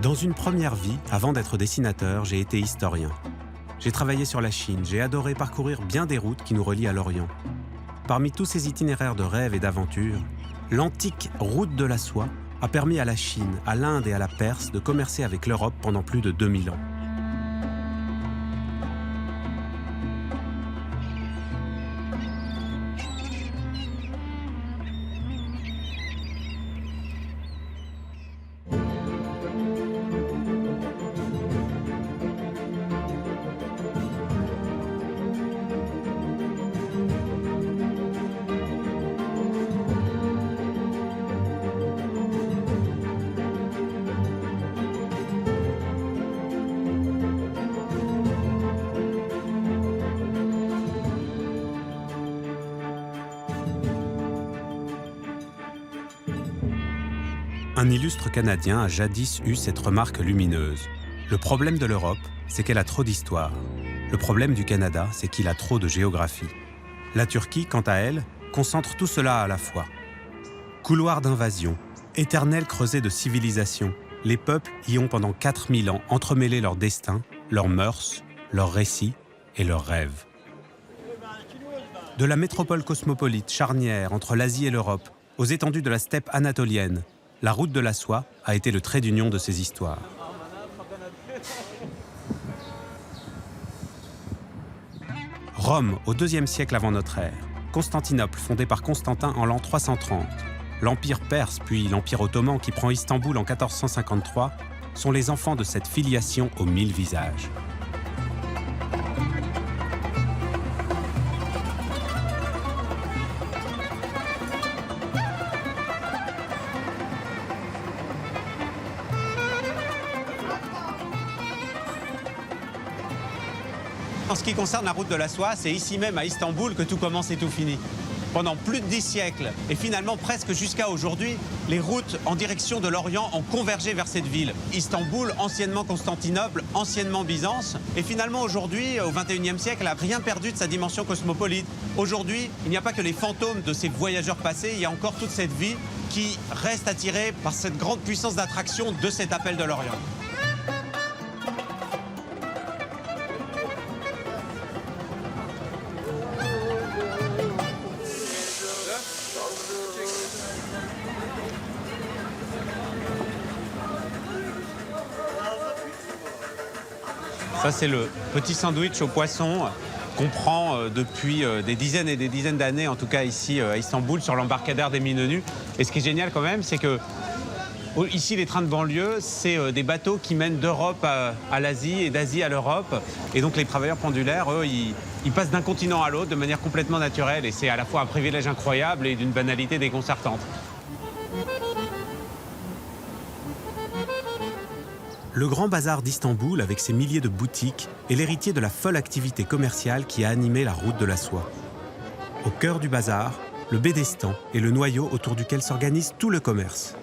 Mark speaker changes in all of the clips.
Speaker 1: Dans une première vie, avant d'être dessinateur, j'ai été historien. J'ai travaillé sur la Chine, j'ai adoré parcourir bien des routes qui nous relient à l'Orient. Parmi tous ces itinéraires de rêve et d'aventure, l'antique route de la soie a permis à la Chine, à l'Inde et à la Perse de commercer avec l'Europe pendant plus de 2000 ans. Un illustre Canadien a jadis eu cette remarque lumineuse. Le problème de l'Europe, c'est qu'elle a trop d'histoire. Le problème du Canada, c'est qu'il a trop de géographie. La Turquie, quant à elle, concentre tout cela à la fois. Couloir d'invasion, éternel creuset de civilisation, les peuples y ont pendant 4000 ans entremêlé leurs destins, leurs mœurs, leurs récits et leurs rêves. De la métropole cosmopolite charnière entre l'Asie et l'Europe, aux étendues de la steppe anatolienne, la route de la soie a été le trait d'union de ces histoires. Rome, au IIe siècle avant notre ère. Constantinople, fondée par Constantin en l'an 330. L'Empire perse, puis l'Empire ottoman qui prend Istanbul en 1453, sont les enfants de cette filiation aux 1000 visages.
Speaker 2: En ce qui concerne la route de la soie, c'est ici même à Istanbul que tout commence et tout finit. Pendant plus de 10 siècles, et finalement presque jusqu'à aujourd'hui, les routes en direction de l'Orient ont convergé vers cette ville. Istanbul, anciennement Constantinople, anciennement Byzance, et finalement aujourd'hui, au XXIe siècle, elle n'a rien perdu de sa dimension cosmopolite. Aujourd'hui, il n'y a pas que les fantômes de ces voyageurs passés, il y a encore toute cette vie qui reste attirée par cette grande puissance d'attraction de cet appel de l'Orient. Ça, c'est le petit sandwich au poisson qu'on prend depuis des dizaines et des dizaines d'années, en tout cas ici à Istanbul, sur l'embarcadère des Mines Nues. Et ce qui est génial quand même, c'est que ici, les trains de banlieue, c'est des bateaux qui mènent d'Europe à l'Asie et d'Asie à l'Europe. Et donc les travailleurs pendulaires, eux, ils passent d'un continent à l'autre de manière complètement naturelle. Et c'est à la fois un privilège incroyable et d'une banalité déconcertante.
Speaker 1: Le Grand Bazar d'Istanbul, avec ses milliers de boutiques, est l'héritier de la folle activité commerciale qui a animé la route de la soie. Au cœur du bazar, le Bédestan est le noyau autour duquel s'organise tout le commerce.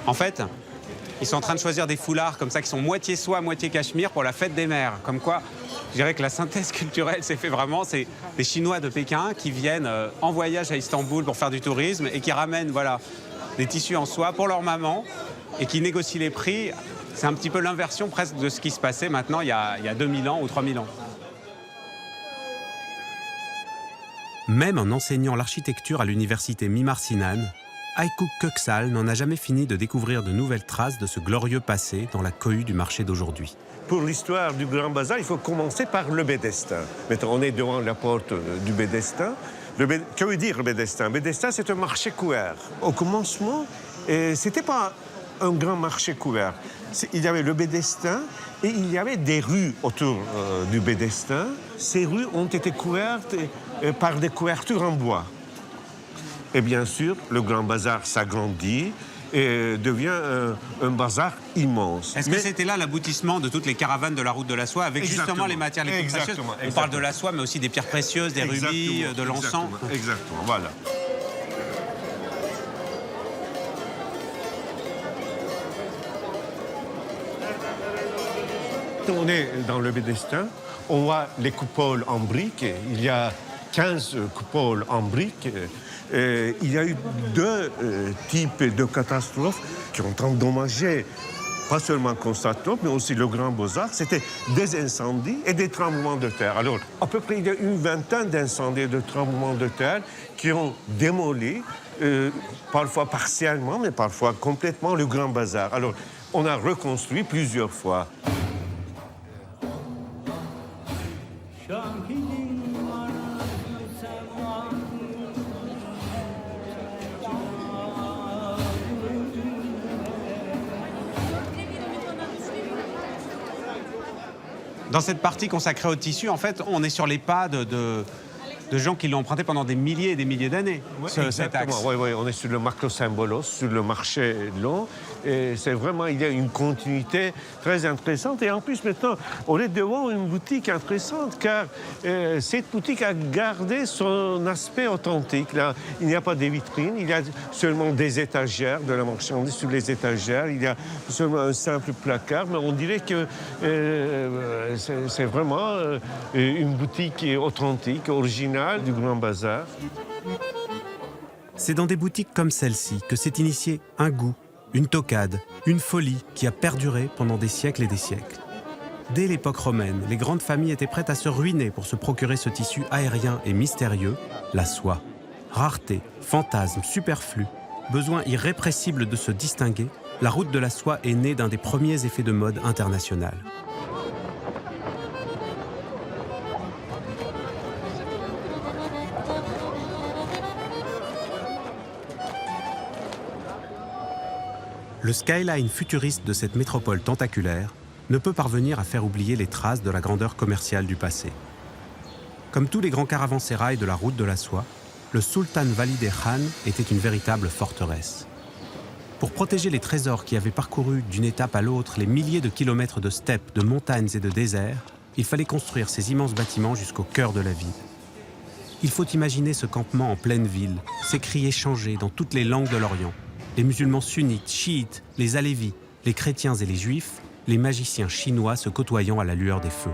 Speaker 2: En fait, ils sont en train de choisir des foulards comme ça qui sont moitié soie, moitié cachemire pour la fête des mères. Comme quoi, je dirais que la synthèse culturelle s'est fait vraiment. C'est des Chinois de Pékin qui viennent en voyage à Istanbul pour faire du tourisme et qui ramènent des tissus en soie pour leur maman et qui négocient les prix. C'est un petit peu l'inversion presque de ce qui se passait maintenant il y a 2000 ans ou 3000 ans.
Speaker 1: Même en enseignant l'architecture à l'université Mimar Sinan, Aykut Köksal n'en a jamais fini de découvrir de nouvelles traces de ce glorieux passé dans la cohue du marché d'aujourd'hui.
Speaker 3: Pour l'histoire du Grand Bazar, il faut commencer par le Bédestin. Maintenant, on est devant la porte du Bédestin. Que veut dire le Bédestin? Le Bédestin, c'est un marché couvert. Au commencement, ce n'était pas un grand marché couvert. Il y avait le Bédestin et il y avait des rues autour du Bédestin. Ces rues ont été couvertes par des couvertures en bois. Et bien sûr, le Grand Bazar s'agrandit et devient un bazar immense.
Speaker 2: Est-ce que c'était là l'aboutissement de toutes les caravanes de la route de la soie, avec justement les matières les plus précieuses? On parle de la soie, mais aussi des pierres précieuses, des rubis, de l'encens.
Speaker 3: Exactement, voilà. On est dans le Bédestin, on voit les coupoles en briques. Il y a 15 coupoles en briques. Il y a eu deux types de catastrophes qui ont endommagé pas seulement Constantinople, mais aussi le Grand Beaux-Arts. C'était des incendies et des tremblements de terre. Alors, à peu près, il y a une vingtaine d'incendies et de tremblements de terre qui ont démoli, parfois partiellement, mais parfois complètement, le Grand Bazar. Alors, on a reconstruit plusieurs fois.
Speaker 2: Dans cette partie consacrée au tissu, en fait, on est sur les pas de gens qui l'ont emprunté pendant des milliers et des milliers d'années, cet axe.
Speaker 3: Oui, on est sur le macrosymbolos, sur le marché long. Et c'est vraiment, il y a une continuité très intéressante. Et en plus, maintenant, on est devant une boutique intéressante, car cette boutique a gardé son aspect authentique. Là, il n'y a pas de vitrines, il y a seulement des étagères, de la marchandise sur les étagères. Il y a seulement un simple placard, mais on dirait que c'est vraiment une boutique authentique, originale du Grand Bazar.
Speaker 1: C'est dans des boutiques comme celle-ci que s'est initié un goût, une toquade, une folie qui a perduré pendant des siècles et des siècles. Dès l'époque romaine, les grandes familles étaient prêtes à se ruiner pour se procurer ce tissu aérien et mystérieux, la soie. Rareté, fantasme, superflu, besoin irrépressible de se distinguer, la route de la soie est née d'un des premiers effets de mode international. Le skyline futuriste de cette métropole tentaculaire ne peut parvenir à faire oublier les traces de la grandeur commerciale du passé. Comme tous les grands caravansérails de la route de la soie, le Sultan Valide Khan était une véritable forteresse. Pour protéger les trésors qui avaient parcouru d'une étape à l'autre les milliers de kilomètres de steppes, de montagnes et de déserts, il fallait construire ces immenses bâtiments jusqu'au cœur de la ville. Il faut imaginer ce campement en pleine ville, ces cris échangés dans toutes les langues de l'Orient. Les musulmans sunnites, chiites, les alévis, les chrétiens et les juifs, les magiciens chinois se côtoyant à la lueur des feux.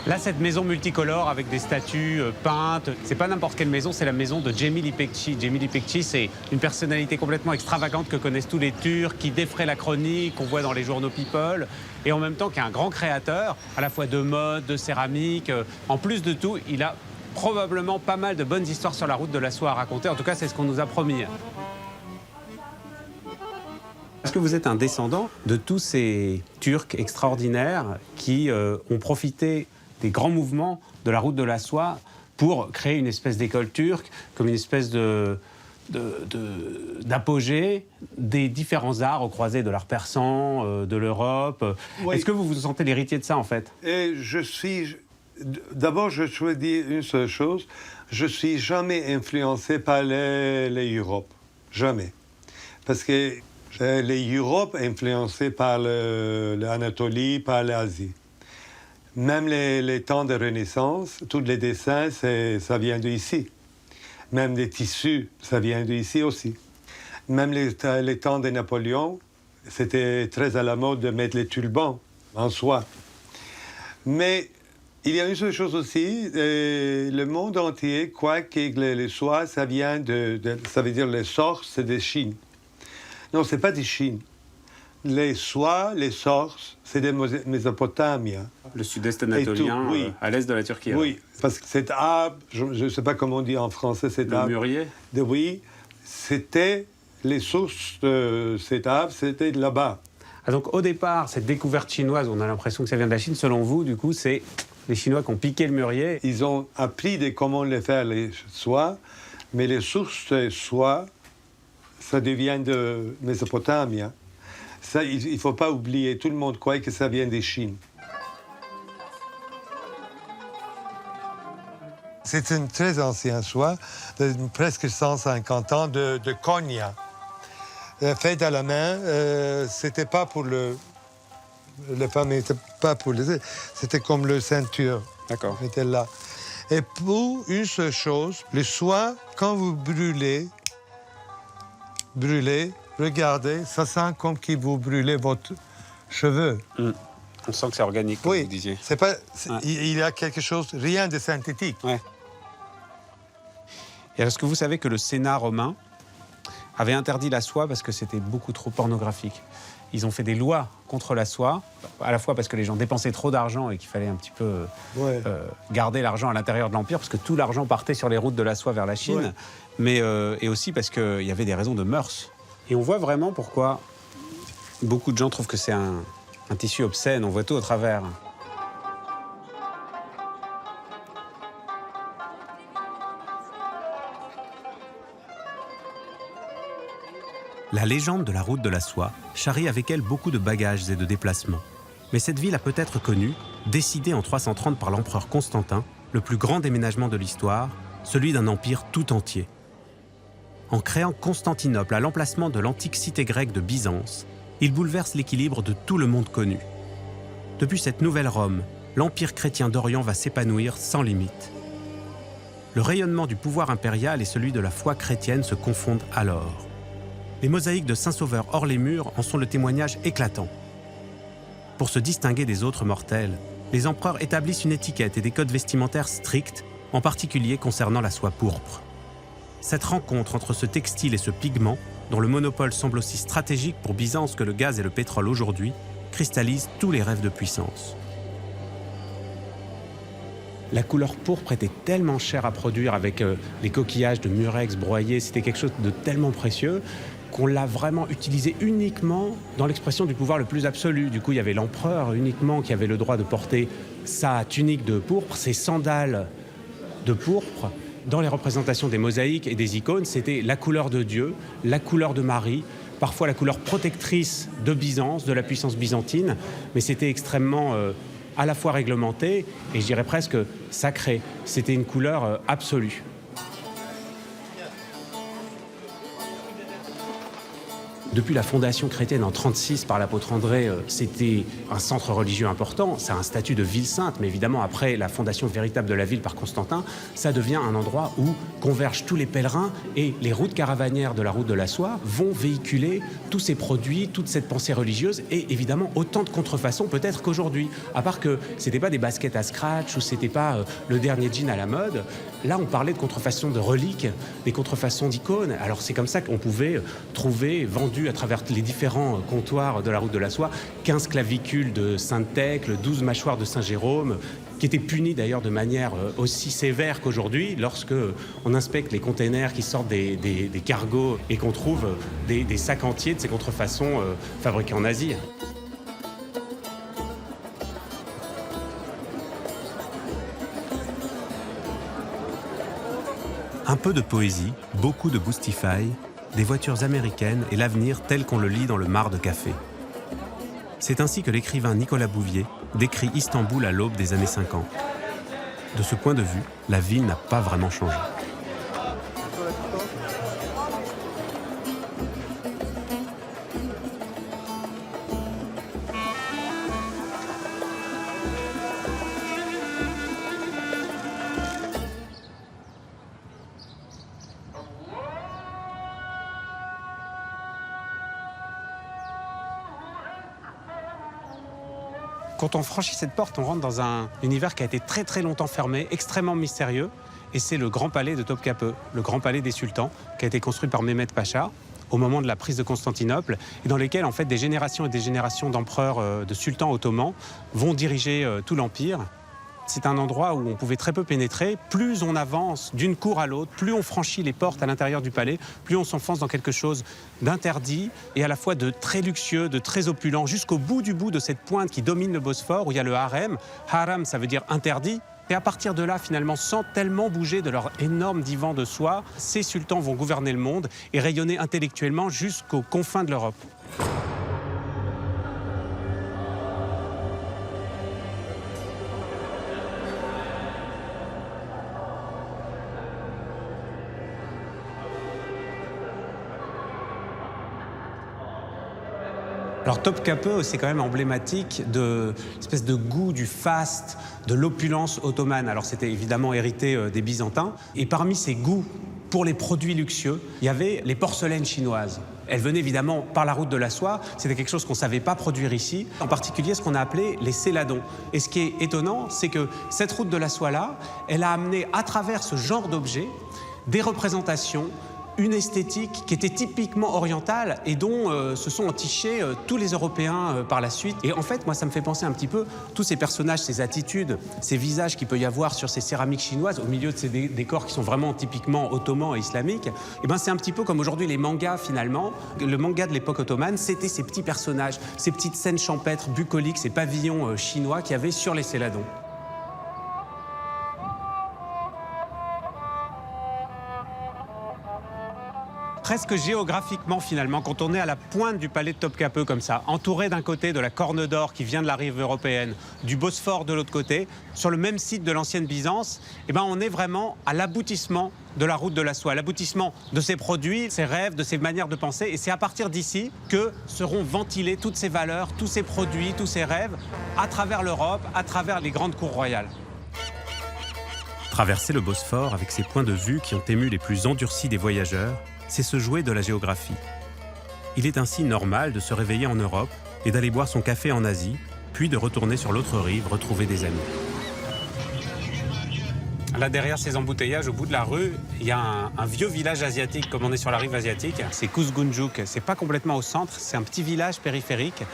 Speaker 2: Là, cette maison multicolore avec des statues peintes, c'est pas n'importe quelle maison, c'est la maison de Cemil İpekçi. Cemil İpekçi, c'est une personnalité complètement extravagante que connaissent tous les Turcs, qui défraie la chronique, qu'on voit dans les journaux People, et en même temps qui est un grand créateur, à la fois de mode, de céramique. En plus de tout, il a probablement pas mal de bonnes histoires sur la route de la soie à raconter. En tout cas, c'est ce qu'on nous a promis. Est-ce que vous êtes un descendant de tous ces Turcs extraordinaires qui ont profité des grands mouvements de la route de la soie pour créer une espèce d'école turque, comme une espèce d'apogée des différents arts au croisé de l'art persan, de l'Europe. Oui. Est-ce que vous vous sentez l'héritier de ça, en fait?
Speaker 4: Et d'abord, je souhaite dire une seule chose. Je ne suis jamais influencé par les Europes. Jamais. Parce que les Europes influencés par l'Anatolie, par l'Asie. Même les temps de Renaissance, tous les dessins, ça vient d'ici. Même les tissus, ça vient d'ici aussi. Même les temps de Napoléon, c'était très à la mode de mettre les turbans en soie. Mais il y a une seule chose aussi, le monde entier croit que les soies, ça vient ça veut dire les sources, c'est de Chine. Non, ce n'est pas de Chine. Les soies, les sources, c'est de Mésopotamie.
Speaker 2: Le sud-est anatolien, oui. À l'est de la Turquie.
Speaker 4: Oui, parce que cet arbre, je ne sais pas comment on dit en français cet arbre.
Speaker 2: Le mûrier.
Speaker 4: Oui, c'était les sources de cet arbre, c'était là-bas.
Speaker 2: Ah, donc au départ, cette découverte chinoise, on a l'impression que ça vient de la Chine. Selon vous, du coup, c'est les Chinois qui ont piqué le murier.
Speaker 4: Ils ont appris comment les faire les soies, mais les sources de soie, ça devient de Mésopotamie. Ça, il ne faut pas oublier, tout le monde croit que ça vient de Chine. C'est un très ancien soie, de presque 150 ans de Konya. Fait à la main, c'était pas pour les femmes n'étaient pas pour les... C'était comme le ceinture.
Speaker 1: D'accord.
Speaker 4: Était là. Et pour une seule chose, le soie, quand vous brûlez, regardez, ça sent comme si vous brûlez votre cheveux.
Speaker 1: On sent que c'est organique, comme
Speaker 4: Oui,
Speaker 1: vous disiez.
Speaker 4: c'est pas,
Speaker 1: Ouais.
Speaker 4: il y a quelque chose, rien de synthétique.
Speaker 1: Ouais. Et est-ce que vous savez que le Sénat romain avait interdit la soie parce que c'était beaucoup trop pornographique? Ils ont fait des lois contre la soie, à la fois parce que les gens dépensaient trop d'argent et qu'il fallait un petit peu garder l'argent à l'intérieur de l'Empire, parce que tout l'argent partait sur les routes de la soie vers la Chine, mais et aussi parce qu'il y avait des raisons de mœurs. Et on voit vraiment pourquoi beaucoup de gens trouvent que c'est un tissu obscène, on voit tout au travers. La légende de la route de la soie charrie avec elle beaucoup de bagages et de déplacements. Mais cette ville a peut-être connu, décidée en 330 par l'empereur Constantin, le plus grand déménagement de l'histoire, celui d'un empire tout entier. En créant Constantinople à l'emplacement de l'antique cité grecque de Byzance, il bouleverse l'équilibre de tout le monde connu. Depuis cette nouvelle Rome, l'empire chrétien d'Orient va s'épanouir sans limite. Le rayonnement du pouvoir impérial et celui de la foi chrétienne se confondent alors. Les mosaïques de Saint-Sauveur hors les murs en sont le témoignage éclatant. Pour se distinguer des autres mortels, les empereurs établissent une étiquette et des codes vestimentaires stricts, en particulier concernant la soie pourpre. Cette rencontre entre ce textile et ce pigment, dont le monopole semble aussi stratégique pour Byzance que le gaz et le pétrole aujourd'hui, cristallise tous les rêves de puissance. La couleur pourpre était tellement chère à produire avec les coquillages de murex broyés, c'était quelque chose de tellement précieux qu'on l'a vraiment utilisé uniquement dans l'expression du pouvoir le plus absolu. Du coup, il y avait l'empereur uniquement qui avait le droit de porter sa tunique de pourpre, ses sandales de pourpre. Dans les représentations des mosaïques et des icônes, c'était la couleur de Dieu, la couleur de Marie, parfois la couleur protectrice de Byzance, de la puissance byzantine, mais c'était extrêmement à la fois réglementé et je dirais presque sacré. C'était une couleur absolue. Depuis la fondation chrétienne en 1936 par l'apôtre André, c'était un centre religieux important, ça a un statut de ville sainte, mais évidemment après la fondation véritable de la ville par Constantin, ça devient un endroit où convergent tous les pèlerins et les routes caravanières de la route de la soie vont véhiculer tous ces produits, toute cette pensée religieuse et évidemment autant de contrefaçons peut-être qu'aujourd'hui. À part que c'était pas des baskets à scratch ou c'était pas le dernier jean à la mode, là on parlait de contrefaçons de reliques, des contrefaçons d'icônes. Alors c'est comme ça qu'on pouvait trouver, vendu à travers les différents comptoirs de la route de la soie, 15 clavicules de Sainte-Thècle, 12 mâchoires de Saint-Jérôme, qui étaient punis d'ailleurs de manière aussi sévère qu'aujourd'hui, lorsque on inspecte les containers qui sortent des cargos et qu'on trouve des sacs entiers de ces contrefaçons fabriquées en Asie. Un peu de poésie, beaucoup de Boostify, des voitures américaines et l'avenir tel qu'on le lit dans le Mar de Café. C'est ainsi que l'écrivain Nicolas Bouvier décrit Istanbul à l'aube des années 50. De ce point de vue, la ville n'a pas vraiment changé. Quand on franchit cette porte, on rentre dans un univers qui a été très très longtemps fermé, extrêmement mystérieux, et c'est le grand palais de Topkapı, le grand palais des sultans, qui a été construit par Mehmed Pacha au moment de la prise de Constantinople, et dans lesquels en fait des générations et des générations d'empereurs, de sultans ottomans vont diriger tout l'empire. C'est un endroit où on pouvait très peu pénétrer. Plus on avance d'une cour à l'autre, plus on franchit les portes à l'intérieur du palais, plus on s'enfonce dans quelque chose d'interdit et à la fois de très luxueux, de très opulent, jusqu'au bout de cette pointe qui domine le Bosphore, où il y a le harem. Haram, ça veut dire interdit. Et à partir de là, finalement, sans tellement bouger de leur énorme divan de soie, ces sultans vont gouverner le monde et rayonner intellectuellement jusqu'aux confins de l'Europe.
Speaker 2: Alors Topkapı, c'est quand même emblématique de l'espèce de goût du faste, de l'opulence ottomane. Alors c'était évidemment hérité des Byzantins. Et parmi ces goûts pour les produits luxueux, il y avait les porcelaines chinoises. Elles venaient évidemment par la route de la soie. C'était quelque chose qu'on ne savait pas produire ici. En particulier ce qu'on a appelé les céladons. Et ce qui est étonnant, c'est que cette route de la soie-là, elle a amené à travers ce genre d'objets des représentations, une esthétique qui était typiquement orientale et dont se sont entichés tous les Européens par la suite. Et en fait, moi, ça me fait penser un petit peu tous ces personnages, ces attitudes, ces visages qu'il peut y avoir sur ces céramiques chinoises au milieu de ces décors qui sont vraiment typiquement ottomans et islamiques. Et ben, c'est un petit peu comme aujourd'hui les mangas finalement. Le manga de l'époque ottomane, c'était ces petits personnages, ces petites scènes champêtres, bucoliques, ces pavillons chinois qu'il y avait sur les céladons. Presque géographiquement finalement, quand on est à la pointe du palais de Topkapı comme ça, entouré d'un côté de la Corne d'Or qui vient de la rive européenne, du Bosphore de l'autre côté, sur le même site de l'ancienne Byzance, eh ben on est vraiment à l'aboutissement de la route de la soie, l'aboutissement de ces produits, ces rêves, de ces manières de penser. Et c'est à partir d'ici que seront ventilées toutes ces valeurs, tous ces produits, tous ces rêves, à travers l'Europe, à travers les grandes cours royales.
Speaker 1: Traverser le Bosphore avec ses points de vue qui ont ému les plus endurcis des voyageurs, c'est se jouer de la géographie. Il est ainsi normal de se réveiller en Europe et d'aller boire son café en Asie, puis de retourner sur l'autre rive retrouver des amis.
Speaker 2: Là, derrière ces embouteillages, au bout de la rue, il y a un vieux village asiatique, comme on est sur la rive asiatique. C'est Kuzguncuk. C'est pas complètement au centre, c'est un petit village périphérique,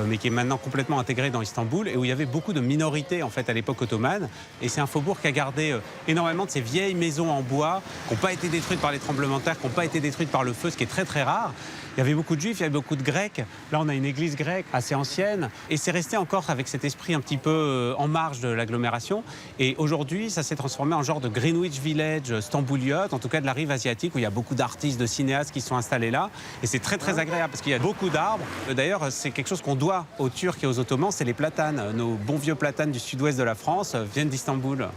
Speaker 2: mais qui est maintenant complètement intégré dans Istanbul, et où il y avait beaucoup de minorités, en fait, à l'époque ottomane. Et c'est un faubourg qui a gardé énormément de ces vieilles maisons en bois, qui n'ont pas été détruites par les tremblements de terre, qui n'ont pas été détruites par le feu, ce qui est très, très rare. Il y avait beaucoup de juifs, il y avait beaucoup de grecs. Là, on a une église grecque assez ancienne. Et c'est resté encore avec cet esprit un petit peu en marge de l'agglomération. Et aujourd'hui, ça s'est transformé en genre de Greenwich Village stambouliote, en tout cas de la rive asiatique, où il y a beaucoup d'artistes, de cinéastes qui sont installés là. Et c'est très, très agréable parce qu'il y a beaucoup d'arbres. D'ailleurs, c'est quelque chose qu'on doit aux Turcs et aux Ottomans, c'est les platanes. Nos bons vieux platanes du sud-ouest de la France viennent d'Istanbul.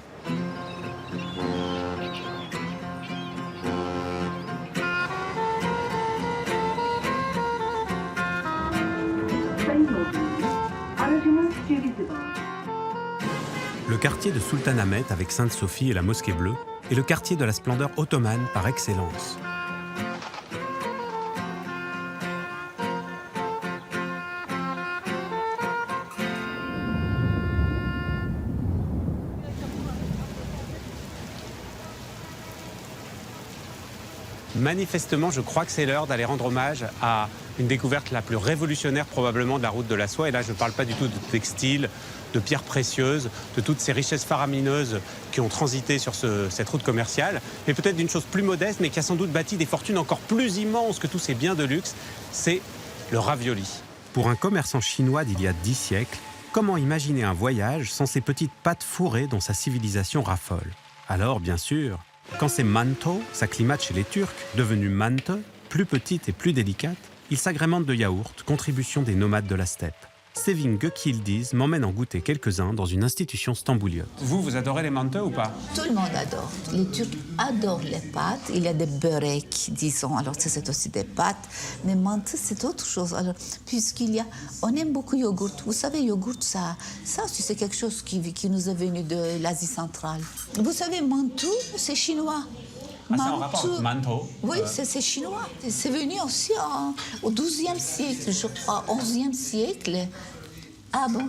Speaker 1: Le quartier de Sultanahmet avec Sainte-Sophie et la Mosquée Bleue est le quartier de la splendeur ottomane par excellence.
Speaker 2: Manifestement, je crois que c'est l'heure d'aller rendre hommage à une découverte la plus révolutionnaire probablement de la route de la soie. Et là, je ne parle pas du tout de textile, de pierres précieuses, de toutes ces richesses faramineuses qui ont transité sur cette route commerciale, mais peut-être d'une chose plus modeste, mais qui a sans doute bâti des fortunes encore plus immenses que tous ces biens de luxe, c'est le ravioli.
Speaker 1: Pour un commerçant chinois d'il y a 10 siècles, comment imaginer un voyage sans ces petites pâtes fourrées dont sa civilisation raffole? Alors, bien sûr, quand ces manto s'acclimatent chez les Turcs, devenus mante, plus petites et plus délicates, ils s'agrémentent de yaourts, contribution des nomades de la steppe. Sevin Gökyildiz m'emmène en goûter quelques-uns dans une institution stambouliote.
Speaker 2: Vous adorez les manteaux ou pas?
Speaker 5: Tout le monde adore. Les Turcs adorent les pâtes. Il y a des beureks, disons. Alors, c'est aussi des pâtes. Mais mantı, c'est autre chose. Alors, on aime beaucoup yogourt. Vous savez, yogourt, ça aussi, c'est quelque chose qui nous est venu de l'Asie centrale. Vous savez, mantou, c'est chinois.
Speaker 2: Ah, c'est en rapport avec manteau.
Speaker 5: Oui, c'est chinois. C'est venu aussi au XIIe siècle, je crois, XIe siècle. Ah bon?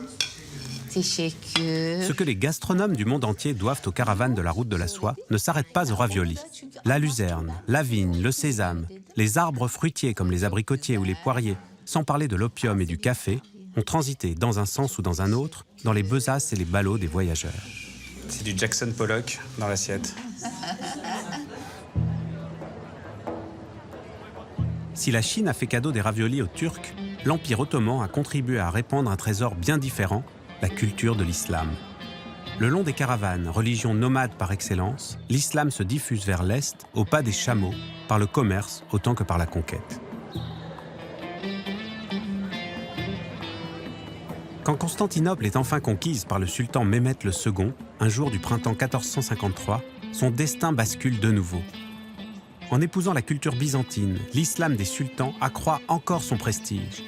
Speaker 1: Ce que les gastronomes du monde entier doivent aux caravanes de la route de la soie ne s'arrête pas au ravioli. La luzerne, la vigne, le sésame, les arbres fruitiers comme les abricotiers ou les poiriers, sans parler de l'opium et du café, ont transité dans un sens ou dans un autre dans les besaces et les ballots des voyageurs.
Speaker 2: C'est du Jackson Pollock dans l'assiette.
Speaker 1: Si la Chine a fait cadeau des raviolis aux Turcs, l'Empire ottoman a contribué à répandre un trésor bien différent, la culture de l'islam. Le long des caravanes, religion nomade par excellence, l'islam se diffuse vers l'Est, au pas des chameaux, par le commerce autant que par la conquête. Quand Constantinople est enfin conquise par le sultan Mehmet II, un jour du printemps 1453, son destin bascule de nouveau. En épousant la culture byzantine, l'islam des sultans accroît encore son prestige.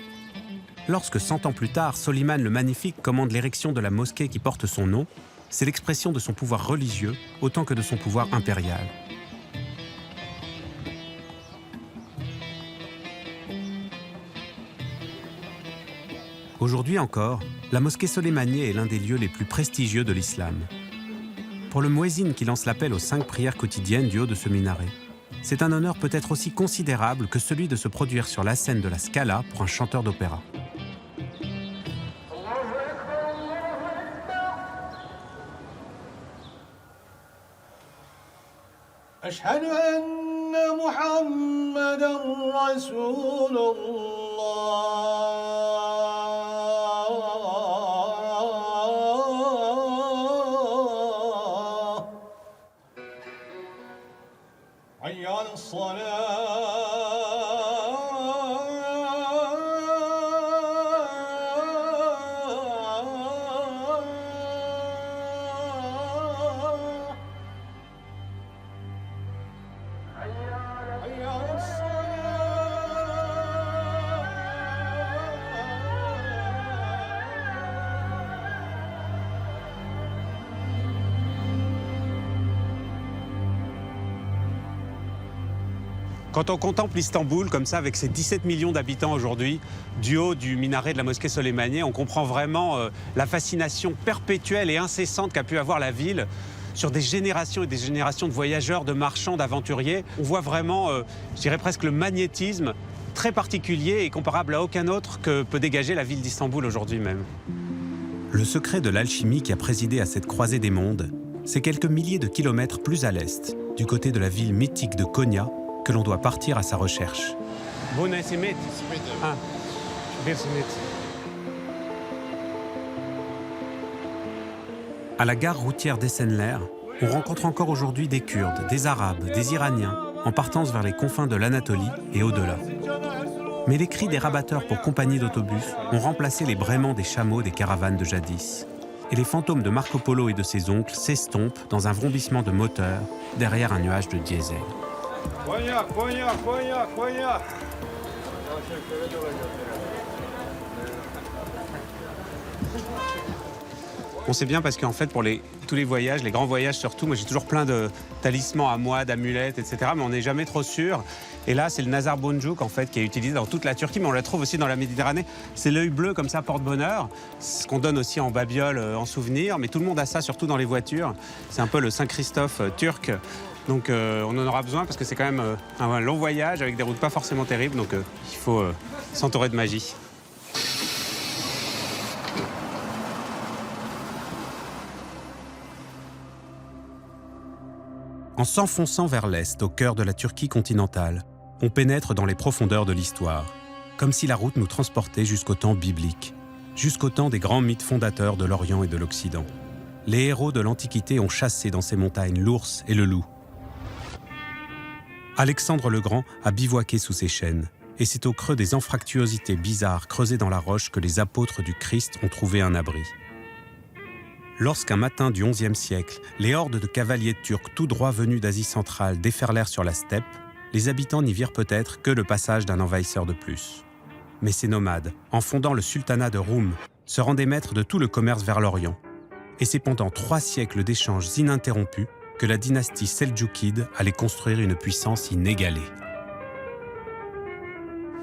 Speaker 1: Lorsque 100 ans plus tard, Soliman le Magnifique commande l'érection de la mosquée qui porte son nom, c'est l'expression de son pouvoir religieux autant que de son pouvoir impérial. Aujourd'hui encore, la mosquée Soleimanieh est l'un des lieux les plus prestigieux de l'islam. Pour le muezzin qui lance l'appel aux 5 prières quotidiennes du haut de ce minaret, c'est un honneur peut-être aussi considérable que celui de se produire sur la scène de la Scala pour un chanteur d'opéra.
Speaker 6: أشهد أن محمدًا رسول الله حي على الصلاة حي على
Speaker 2: Quand on contemple Istanbul comme ça, avec ses 17 millions d'habitants aujourd'hui, du haut du minaret de la mosquée Soleimanieh, on comprend vraiment la fascination perpétuelle et incessante qu'a pu avoir la ville sur des générations et des générations de voyageurs, de marchands, d'aventuriers. On voit vraiment, je dirais presque le magnétisme très particulier et comparable à aucun autre que peut dégager la ville d'Istanbul aujourd'hui même.
Speaker 1: Le secret de l'alchimie qui a présidé à cette croisée des mondes, c'est quelques milliers de kilomètres plus à l'est, du côté de la ville mythique de Konya, que l'on doit partir à sa recherche. À la gare routière d'Esenler, on rencontre encore aujourd'hui des Kurdes, des Arabes, des Iraniens, en partance vers les confins de l'Anatolie et au-delà. Mais les cris des rabatteurs pour compagnie d'autobus ont remplacé les braiements des chameaux des caravanes de jadis. Et les fantômes de Marco Polo et de ses oncles s'estompent dans un vrombissement de moteur derrière un nuage de diesel.
Speaker 2: On sait bien parce qu'en fait, pour tous les voyages, les grands voyages surtout, moi j'ai toujours plein de talismans à moi, d'amulettes, etc. Mais on n'est jamais trop sûr. Et là, c'est le Nazar Boncuk en fait qui est utilisé dans toute la Turquie, mais on la trouve aussi dans la Méditerranée. C'est l'œil bleu comme ça, porte-bonheur. Ce qu'on donne aussi en babiole en souvenir. Mais tout le monde a ça, surtout dans les voitures. C'est un peu le Saint-Christophe turc. Donc on en aura besoin parce que c'est quand même un long voyage avec des routes pas forcément terribles. Donc il faut s'entourer de magie.
Speaker 1: En s'enfonçant vers l'est, au cœur de la Turquie continentale, on pénètre dans les profondeurs de l'histoire, comme si la route nous transportait jusqu'au temps biblique, jusqu'au temps des grands mythes fondateurs de l'Orient et de l'Occident. Les héros de l'Antiquité ont chassé dans ces montagnes l'ours et le loup. Alexandre le Grand a bivouaqué sous ces chênes, et c'est au creux des anfractuosités bizarres creusées dans la roche que les apôtres du Christ ont trouvé un abri. Lorsqu'un matin du XIe siècle, les hordes de cavaliers turcs tout droit venus d'Asie centrale déferlèrent sur la steppe, les habitants n'y virent peut-être que le passage d'un envahisseur de plus. Mais ces nomades, en fondant le sultanat de Roum, se rendaient maîtres de tout le commerce vers l'Orient. Et c'est pendant 3 siècles d'échanges ininterrompus que la dynastie seldjoukide allait construire une puissance inégalée.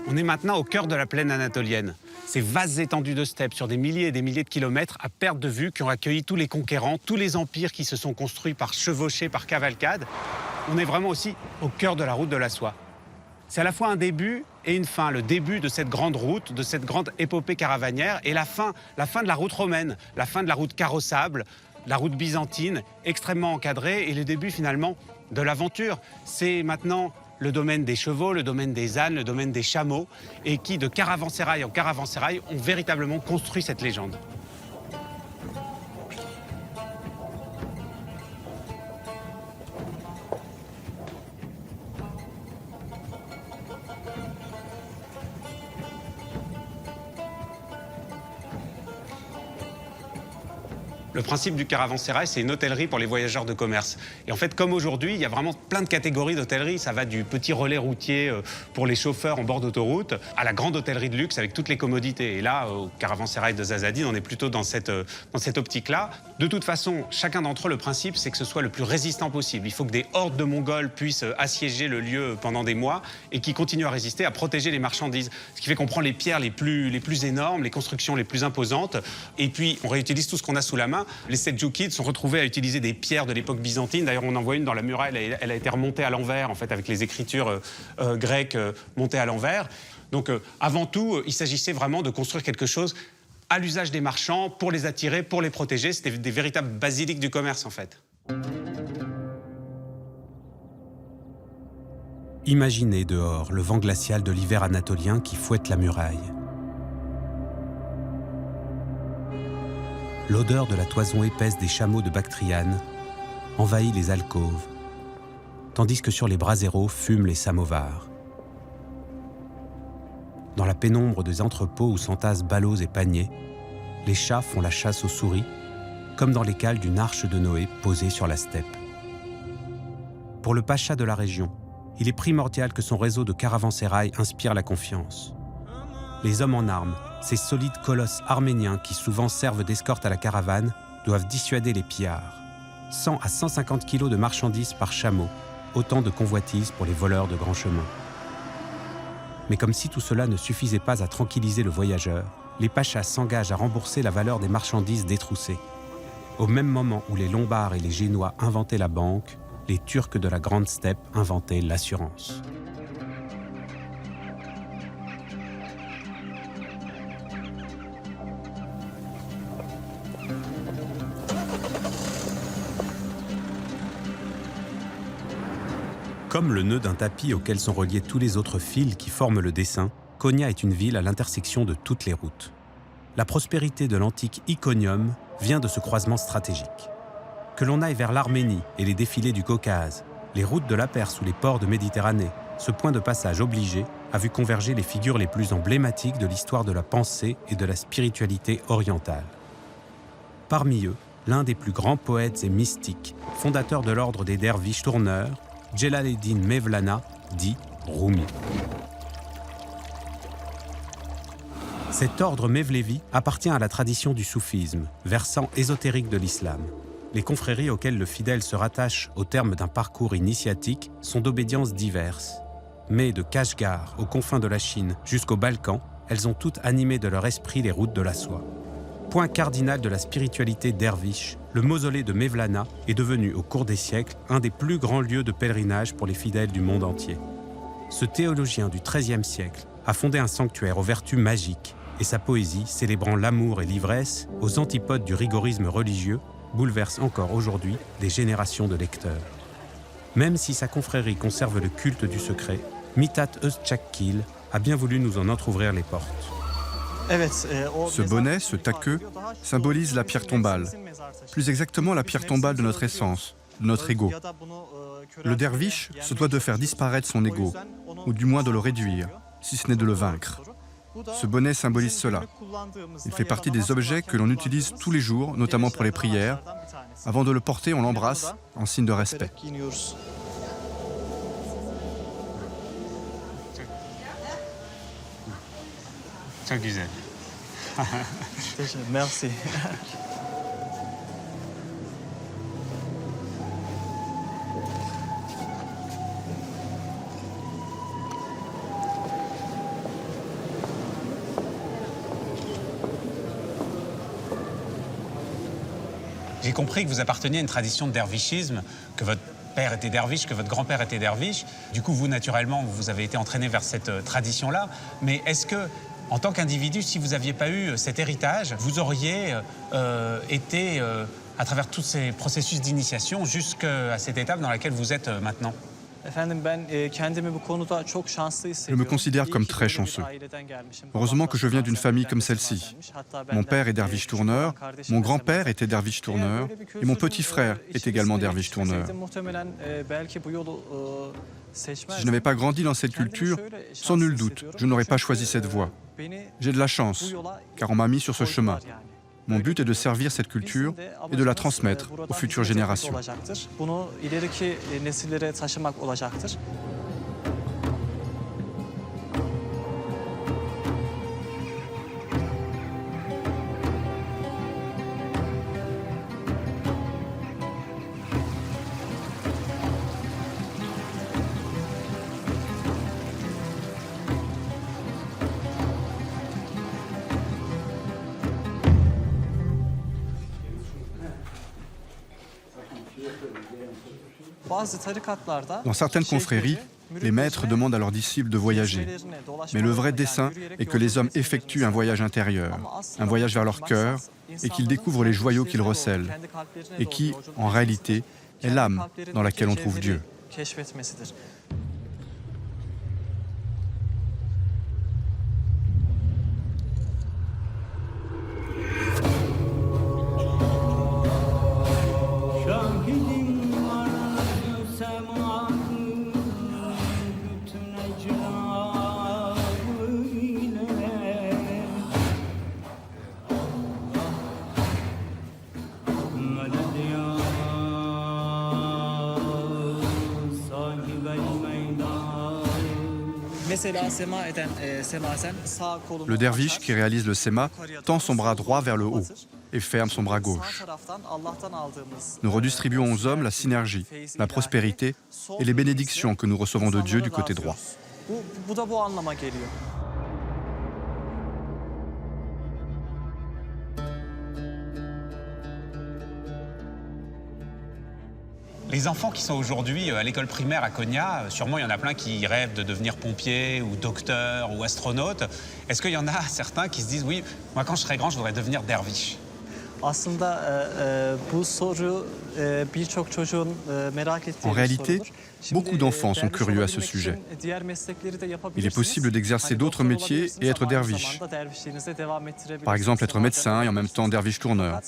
Speaker 2: On est maintenant au cœur de la plaine anatolienne. Ces vastes étendues de steppes sur des milliers et des milliers de kilomètres à perte de vue qui ont accueilli tous les conquérants, tous les empires qui se sont construits par chevauchée, par cavalcade. On est vraiment aussi au cœur de la route de la soie. C'est à la fois un début et une fin, le début de cette grande route, de cette grande épopée caravanière, et la fin de la route romaine, la fin de la route carrossable, la route byzantine, extrêmement encadrée, et le début finalement de l'aventure. C'est maintenant le domaine des chevaux, le domaine des ânes, le domaine des chameaux, et qui, de caravansérail en caravansérail, ont véritablement construit cette légende. Le principe du caravansérail, c'est une hôtellerie pour les voyageurs de commerce. Et en fait, comme aujourd'hui, il y a vraiment plein de catégories d'hôtellerie. Ça va du petit relais routier pour les chauffeurs en bord d'autoroute à la grande hôtellerie de luxe avec toutes les commodités. Et là, au caravansérail de Zazadine, on est plutôt dans cette optique-là. De toute façon, chacun d'entre eux, le principe, c'est que ce soit le plus résistant possible. Il faut que des hordes de Mongols puissent assiéger le lieu pendant des mois et qui continuent à résister, à protéger les marchandises. Ce qui fait qu'on prend les pierres les plus énormes, les constructions les plus imposantes, et puis on réutilise tout ce qu'on a sous la main. Les Seldjoukides sont retrouvés à utiliser des pierres de l'époque byzantine. D'ailleurs, on en voit une dans la muraille, elle a été remontée à l'envers, en fait, avec les écritures grecques montées à l'envers. Donc, avant tout, il s'agissait vraiment de construire quelque chose à l'usage des marchands, pour les attirer, pour les protéger. C'était des véritables basiliques du commerce, en fait.
Speaker 1: Imaginez dehors le vent glacial de l'hiver anatolien qui fouette la muraille. L'odeur de la toison épaisse des chameaux de Bactriane envahit les alcôves, tandis que sur les braseros fument les samovars. Dans la pénombre des entrepôts où s'entassent ballots et paniers, les chats font la chasse aux souris, comme dans les cales d'une arche de Noé posée sur la steppe. Pour le pacha de la région, il est primordial que son réseau de caravansérail inspire la confiance. Les hommes en armes, ces solides colosses arméniens qui souvent servent d'escorte à la caravane, doivent dissuader les pillards. 100 à 150 kilos de marchandises par chameau, autant de convoitises pour les voleurs de grands chemins. Mais comme si tout cela ne suffisait pas à tranquilliser le voyageur, les pachas s'engagent à rembourser la valeur des marchandises détroussées. Au même moment où les Lombards et les Génois inventaient la banque, les Turcs de la Grande Steppe inventaient l'assurance. Comme le nœud d'un tapis auquel sont reliés tous les autres fils qui forment le dessin, Konya est une ville à l'intersection de toutes les routes. La prospérité de l'antique Iconium vient de ce croisement stratégique. Que l'on aille vers l'Arménie et les défilés du Caucase, les routes de la Perse ou les ports de Méditerranée, ce point de passage obligé a vu converger les figures les plus emblématiques de l'histoire de la pensée et de la spiritualité orientale. Parmi eux, l'un des plus grands poètes et mystiques, fondateur de l'ordre des derviches tourneurs, Celaleddin Mevlana, dit Rumi. Cet ordre Mevlevi appartient à la tradition du soufisme, versant ésotérique de l'islam. Les confréries auxquelles le fidèle se rattache au terme d'un parcours initiatique sont d'obédiences diverses. Mais de Kashgar aux confins de la Chine jusqu'aux Balkans, elles ont toutes animé de leur esprit les routes de la soie. Point cardinal de la spiritualité derviche, le mausolée de Mevlana est devenu au cours des siècles un des plus grands lieux de pèlerinage pour les fidèles du monde entier. Ce théologien du XIIIe siècle a fondé un sanctuaire aux vertus magiques et sa poésie, célébrant l'amour et l'ivresse aux antipodes du rigorisme religieux, bouleverse encore aujourd'hui des générations de lecteurs. Même si sa confrérie conserve le culte du secret, Mithat Özçakkil a bien voulu nous en entrouvrir les portes.
Speaker 7: Ce bonnet, ce taqueux, symbolise la pierre tombale, plus exactement la pierre tombale de notre essence, de notre ego. Le derviche se doit de faire disparaître son ego, ou du moins de le réduire, si ce n'est de le vaincre. Ce bonnet symbolise cela. Il fait partie des objets que l'on utilise tous les jours, notamment pour les prières. Avant de le porter, on l'embrasse en signe de respect.
Speaker 2: Çok güzel.
Speaker 8: Merci.
Speaker 2: J'ai compris que vous apparteniez à une tradition de dervishisme, que votre père était derviche, que votre grand-père était derviche. Du coup, vous, naturellement, vous avez été entraîné vers cette tradition-là. Mais est-ce que, en tant qu'individu, si vous n'aviez pas eu cet héritage, vous auriez été, à travers tous ces processus d'initiation, jusqu'à cette étape dans laquelle vous êtes maintenant?
Speaker 7: Je me considère comme très chanceux. Heureusement que je viens d'une famille comme celle-ci. Mon père est derviche tourneur, mon grand-père était derviche tourneur, et mon petit frère est également derviche tourneur. Si je n'avais pas grandi dans cette culture, sans nul doute, je n'aurais pas choisi cette voie. J'ai de la chance, car on m'a mis sur ce chemin. Mon but est de servir cette culture et de la transmettre aux futures générations.
Speaker 8: Bunu ileriki nesillere taşımak olacaktır.
Speaker 7: Dans certaines confréries, les maîtres demandent à leurs disciples de voyager. Mais le vrai dessein est que les hommes effectuent un voyage intérieur, un voyage vers leur cœur, et qu'ils découvrent les joyaux qu'ils recèlent, et qui, en réalité, est l'âme dans laquelle on trouve Dieu. Le derviche qui réalise le Sema tend son bras droit vers le haut et ferme son bras gauche. Nous redistribuons aux hommes la synergie, la prospérité et les bénédictions que nous recevons de Dieu du côté droit.
Speaker 2: Les enfants qui sont aujourd'hui à l'école primaire à Konya, sûrement il y en a plein qui rêvent de devenir pompier ou docteur ou astronaute. Est-ce qu'il y en a certains qui se disent « Oui, moi quand je serai grand, je voudrais devenir derviche ».
Speaker 7: En réalité, beaucoup d'enfants sont curieux à ce sujet. Il est possible d'exercer d'autres métiers et être derviche. Par exemple, être médecin et en même temps derviche tourneur.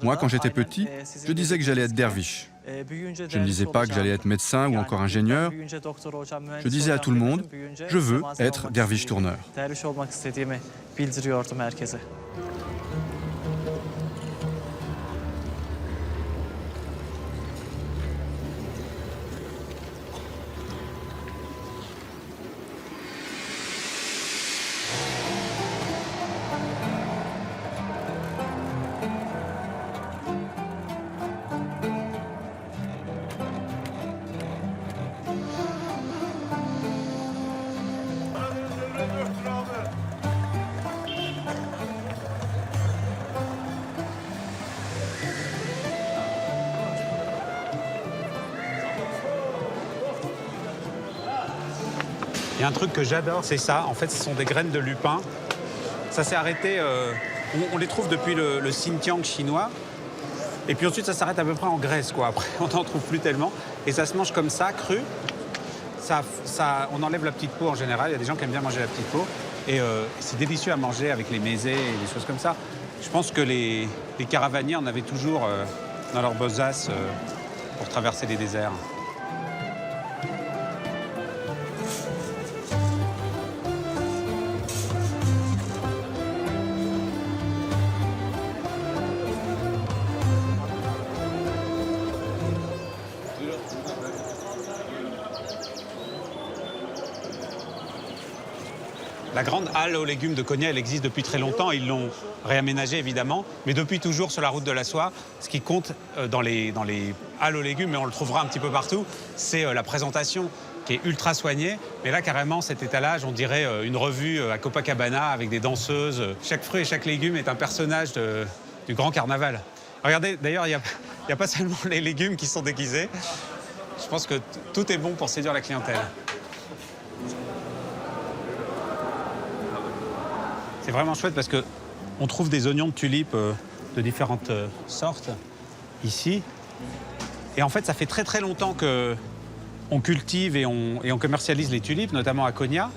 Speaker 7: Moi, quand j'étais petit, je disais que j'allais être derviche. Je ne disais pas que j'allais être médecin ou encore ingénieur. Je disais à tout le monde, je veux être derviche tourneur.
Speaker 2: Il y a un truc que j'adore, c'est ça. En fait, ce sont des graines de lupin. Ça s'est arrêté, on les trouve depuis le Xinjiang chinois. Et puis ensuite, ça s'arrête à peu près en Grèce, quoi. Après, on n'en trouve plus tellement. Et ça se mange comme ça, cru. On enlève la petite peau en général. Il y a des gens qui aiment bien manger la petite peau. Et c'est délicieux à manger avec les mésés et des choses comme ça. Je pense que les caravaniers en avaient toujours dans leur besace pour traverser les déserts. La grande halle aux légumes de Konya, elle existe depuis très longtemps. Ils l'ont réaménagée, évidemment, mais depuis toujours sur la route de la soie. Ce qui compte dans les halles aux légumes, mais on le trouvera un petit peu partout, c'est la présentation qui est ultra soignée. Mais là, carrément, cet étalage, on dirait une revue à Copacabana avec des danseuses. Chaque fruit et chaque légume est un personnage du grand carnaval. Regardez, d'ailleurs, il n'y a pas seulement les légumes qui sont déguisés. Je pense que tout est bon pour séduire la clientèle. C'est vraiment chouette parce qu'on trouve des oignons de tulipes de différentes sortes ici. Et en fait, ça fait très longtemps qu'on cultive et on commercialise les tulipes, notamment à Konya.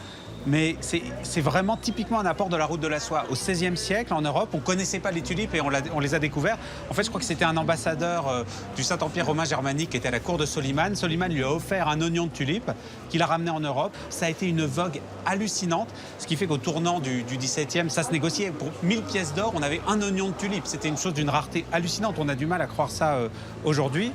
Speaker 2: mais c'est vraiment typiquement un apport de la route de la soie. Au XVIe siècle, en Europe, on ne connaissait pas les tulipes et on les a découvertes. En fait, je crois que c'était un ambassadeur du Saint-Empire romain germanique qui était à la cour de Soliman. Soliman lui a offert un oignon de tulipe qu'il a ramené en Europe. Ça a été une vogue hallucinante, ce qui fait qu'au tournant du XVIIe, ça se négociait. Pour 1000 pièces d'or, on avait un oignon de tulipe. C'était une chose d'une rareté hallucinante. On a du mal à croire ça aujourd'hui.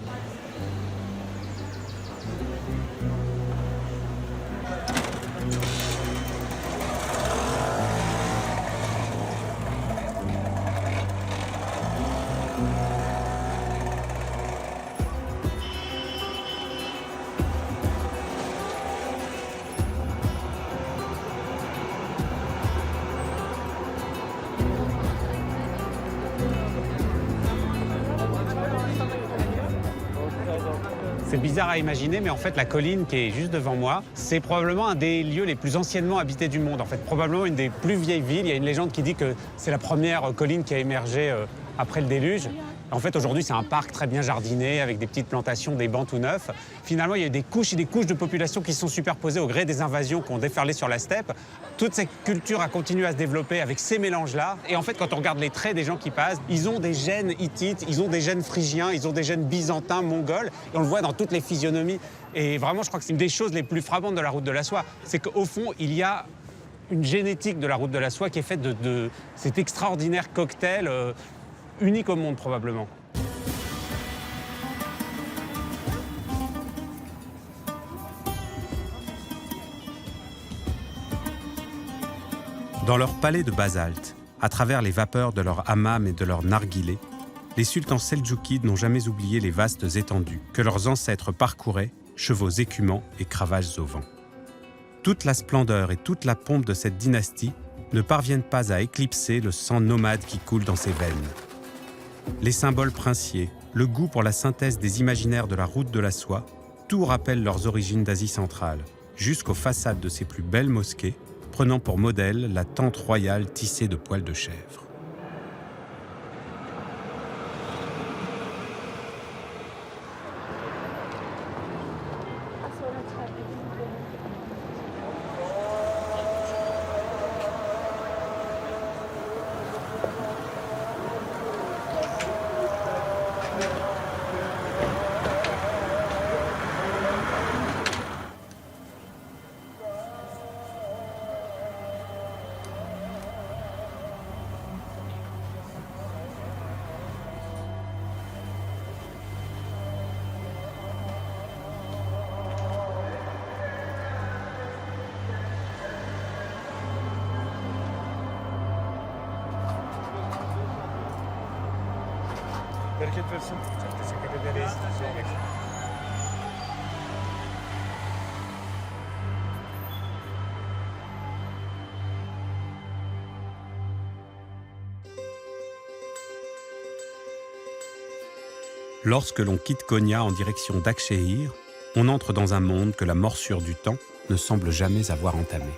Speaker 2: C'est bizarre à imaginer, mais en fait, la colline qui est juste devant moi, c'est probablement un des lieux les plus anciennement habités du monde. En fait, probablement une des plus vieilles villes. Il y a une légende qui dit que c'est la première colline qui a émergé après le déluge. En fait, aujourd'hui, c'est un parc très bien jardiné, avec des petites plantations, des bancs tout neufs. Finalement, il y a eu des couches et des couches de population qui se sont superposées au gré des invasions qui ont déferlé sur la steppe. Toute cette culture a continué à se développer avec ces mélanges-là. Et en fait, quand on regarde les traits des gens qui passent, ils ont des gènes hittites, ils ont des gènes phrygiens, ils ont des gènes byzantins, mongols. Et on le voit dans toutes les physionomies. Et vraiment, je crois que c'est une des choses les plus frappantes de la route de la soie. C'est qu'au fond, il y a une génétique de la route de la soie qui est faite de cet extraordinaire cocktail unique au monde, probablement.
Speaker 1: Dans leur palais de basalte, à travers les vapeurs de leur hammam et de leur narguilé, les sultans seldjoukides n'ont jamais oublié les vastes étendues que leurs ancêtres parcouraient, chevaux écumants et cravaches au vent. Toute la splendeur et toute la pompe de cette dynastie ne parviennent pas à éclipser le sang nomade qui coule dans ses veines. Les symboles princiers, le goût pour la synthèse des imaginaires de la route de la soie, tout rappelle leurs origines d'Asie centrale, jusqu'aux façades de ses plus belles mosquées, prenant pour modèle la tente royale tissée de poils de chèvre.
Speaker 3: Bereket versin. Çok teşekkür ederiz.
Speaker 1: Lorsque l'on quitte Konya en direction d'Akşehir, on entre dans un monde que la morsure du temps ne semble jamais avoir entamé.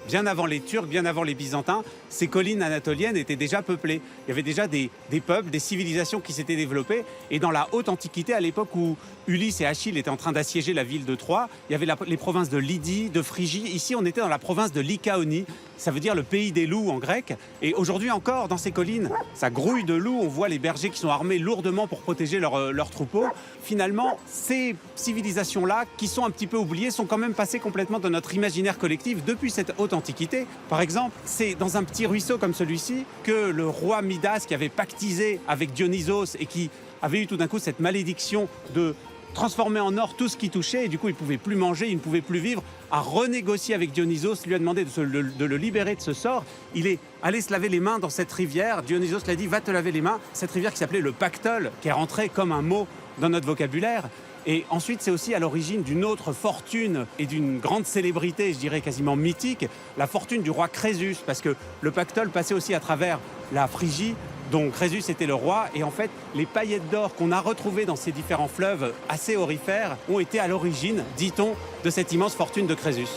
Speaker 2: Bien avant les Turcs, bien avant les Byzantins, ces collines anatoliennes étaient déjà peuplées. Il y avait déjà des peuples, des civilisations qui s'étaient développées. Et dans la haute antiquité, à l'époque où Ulysse et Achille étaient en train d'assiéger la ville de Troie, il y avait les provinces de Lydie, de Phrygie. Ici, on était dans la province de Lycaonie. Ça veut dire le pays des loups en grec. Et aujourd'hui encore, dans ces collines, ça grouille de loups. On voit les bergers qui sont armés lourdement pour protéger leurs troupeaux. Finalement, ces civilisations-là, qui sont un petit peu oubliées, sont quand même passées complètement dans notre imaginaire collectif depuis cette haute antiquité. Par exemple, c'est dans un petit ruisseau comme celui-ci que le roi Midas, qui avait pactisé avec Dionysos et qui avait eu tout d'un coup cette malédiction de transformer en or tout ce qui touchait, et du coup il ne pouvait plus manger, il ne pouvait plus vivre, a renégocié avec Dionysos, lui a demandé de le libérer de ce sort. Il est allé se laver les mains dans cette rivière. Dionysos l'a dit, va te laver les mains. Cette rivière qui s'appelait le Pactole, qui est rentrée comme un mot dans notre vocabulaire. Et ensuite, c'est aussi à l'origine d'une autre fortune et d'une grande célébrité, je dirais quasiment mythique, la fortune du roi Crésus, parce que le Pactole passait aussi à travers la Phrygie, dont Crésus était le roi. Et en fait, les paillettes d'or qu'on a retrouvées dans ces différents fleuves assez aurifères ont été à l'origine, dit-on, de cette immense fortune de Crésus.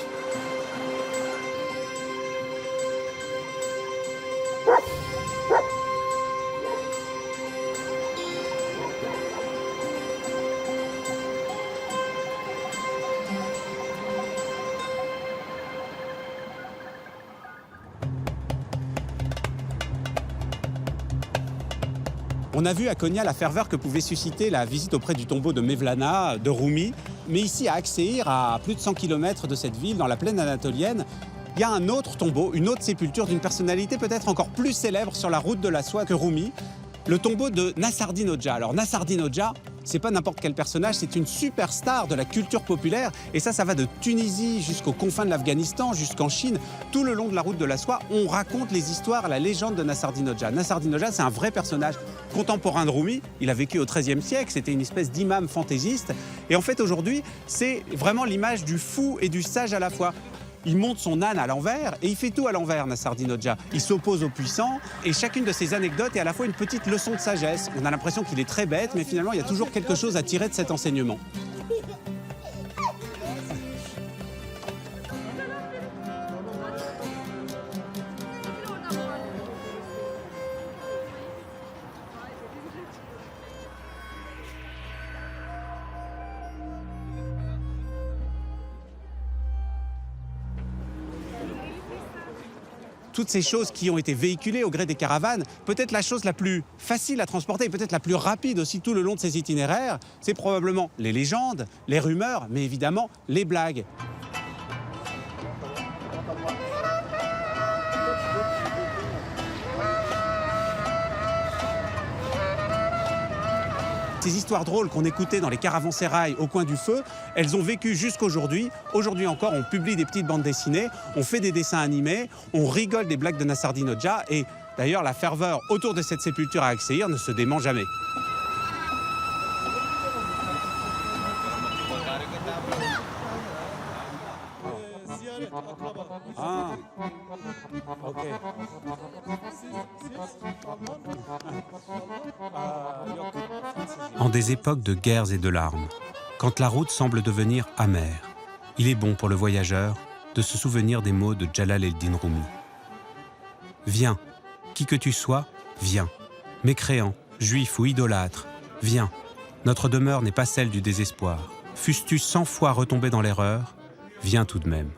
Speaker 2: On a vu à Konya la ferveur que pouvait susciter la visite auprès du tombeau de Mevlana, de Rumi. Mais ici, à Akşehir, à plus de 100 km de cette ville, dans la plaine anatolienne, il y a un autre tombeau, une autre sépulture d'une personnalité peut-être encore plus célèbre sur la route de la soie que Rumi, le tombeau de Nasreddin Hoxha. Alors Nasreddin Hoxha, c'est pas n'importe quel personnage, c'est une superstar de la culture populaire. Et ça va de Tunisie jusqu'aux confins de l'Afghanistan, jusqu'en Chine. Tout le long de la route de la soie, on raconte les histoires, la légende de Nasreddin Hoxha. Nasreddin Hoxha, c'est un vrai personnage contemporain de Rumi. Il a vécu au XIIIe siècle, c'était une espèce d'imam fantaisiste. Et en fait, aujourd'hui, c'est vraiment l'image du fou et du sage à la fois. Il monte son âne à l'envers et il fait tout à l'envers, Nasreddin Hoxha. Il s'oppose aux puissants et chacune de ses anecdotes est à la fois une petite leçon de sagesse. On a l'impression qu'il est très bête, mais finalement, il y a toujours quelque chose à tirer de cet enseignement. Toutes ces choses qui ont été véhiculées au gré des caravanes, peut-être la chose la plus facile à transporter, peut-être la plus rapide aussi tout le long de ces itinéraires, c'est probablement les légendes, les rumeurs, mais évidemment les blagues. Ces histoires drôles qu'on écoutait dans les caravansérails au coin du feu, elles ont vécu jusqu'aujourd'hui. Aujourd'hui encore, on publie des petites bandes dessinées, on fait des dessins animés, on rigole des blagues de Nasreddin Hoxha et d'ailleurs la ferveur autour de cette sépulture à Akşehir ne se dément jamais. Ah, ok.
Speaker 1: En des époques de guerres et de larmes, quand la route semble devenir amère, il est bon pour le voyageur de se souvenir des mots de Jalal el-Din Rumi. Viens, qui que tu sois, viens. Mécréant, juif ou idolâtre, viens. Notre demeure n'est pas celle du désespoir. Fusses-tu 100 fois retombé dans l'erreur, viens tout de même.